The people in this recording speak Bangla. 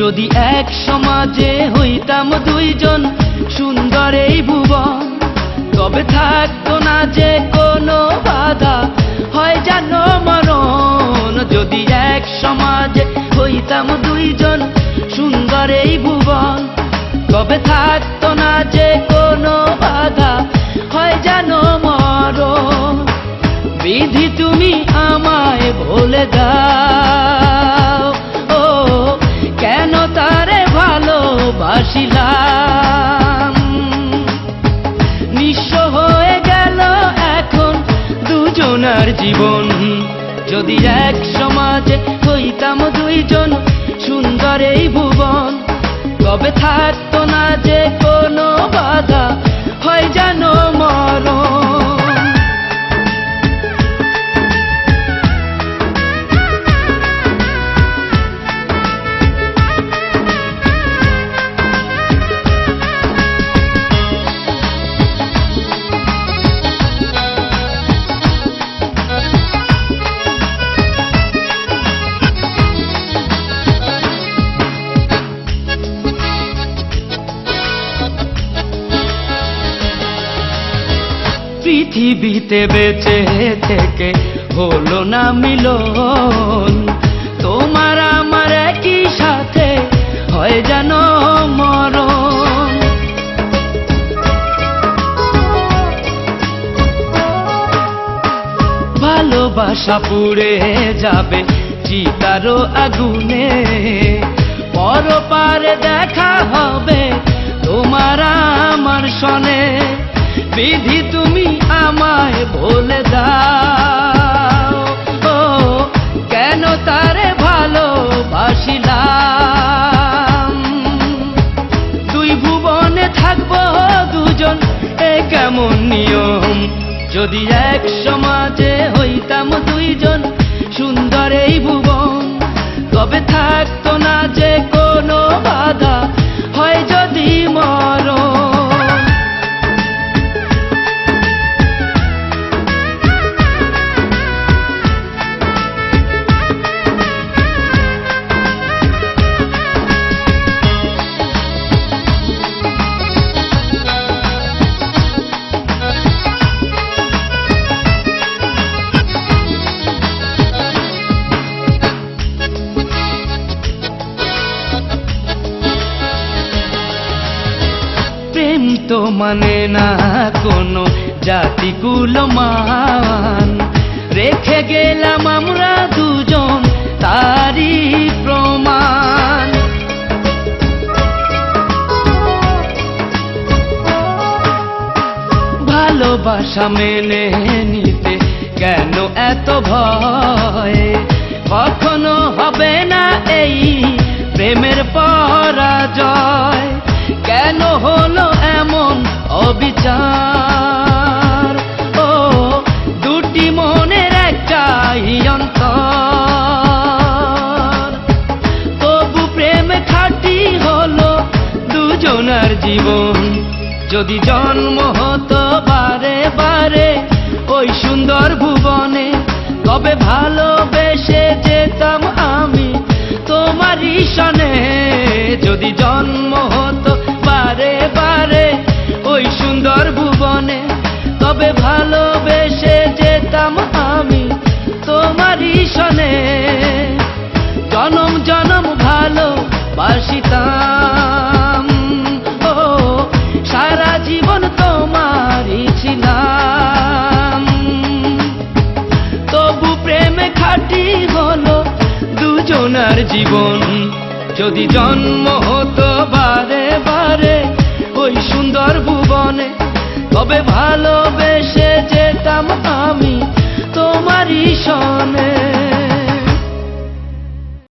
যদি এক সমাজে হইতাম দুইজন সুন্দর এই ভুবন, তবে থাকতো না যে কোনো বাধা, হয় জানো মরণ। যদি এক সমাজে হইতাম দুইজন সুন্দর এই ভুবন, তবে থাকতো না যে কোনো বাধা, হয় জানো মরণ। বিধি তুমি আমায় বলে দাও, ও কেন তারে ভালোবাসিলাম। নিঃস্ব হয়ে গেল এখন দুজনার জীবন। যদি এক সমাজে হইতাম দুইজন সুন্দর এই ভুবন, তবে থাকতো না যে কোনো বাধা, হয় জানো মরণ। পৃথিবীতে বেঁচে থেকে হলো না মিলন, তোমার আমার একই সাথে হয় জানো মরণ। ভালোবাসা পুড়ে যাবে চিতারও আগুনে, পরপারে দেখা হবে তোমার আমার সনে। বিধি তুমি আমায় বলে দাও, ও কেন তারে ভালোবাসিলাম। দুই ভুবনে থাকবো দুজন, এ কেমন নিয়ম। যদি এক সমাজে হইতাম দুইজন সুন্দর এই ভুবন, তবে থাকতো না যে কোনো বাধা, হয় যদি মরণ। প্রেম তো মানে না কোনো জাতিকুল মান, রেখে গেলাম আমরা দুজন তারই প্রমাণ। ভালোবাসা মেনে নিতে কেন এত ভয়, কখনো হবে না এই প্রেমের পরাজয়। কেন হলো এমন অবিচার, ও দুটি মনের একটাই অন্তর। তবু প্রেম খাঁটি হলো দুজনার জীবন। যদি জন্ম হতো বারে বারে ওই সুন্দর ভুবনে, তবে ভালোবেসে যেতাম আমি তোমারই সনে। যদি জন্ম হতো বারে বারে ওই সুন্দর ভুবনে, তবে ভালোবেসে যেতাম আমি তোমারই সনে। জনম জনম ভালোবাসিতাম, ও সারা জীবন তোমারই ছিলাম। তবু প্রেমে খাঁটি হলো দুজনার জীবন। যদি জন্ম হতো বারে বারে ওই সুন্দর ভুবনে, তবে ভালোবেসে যেতাম আমি তোমারই সনে।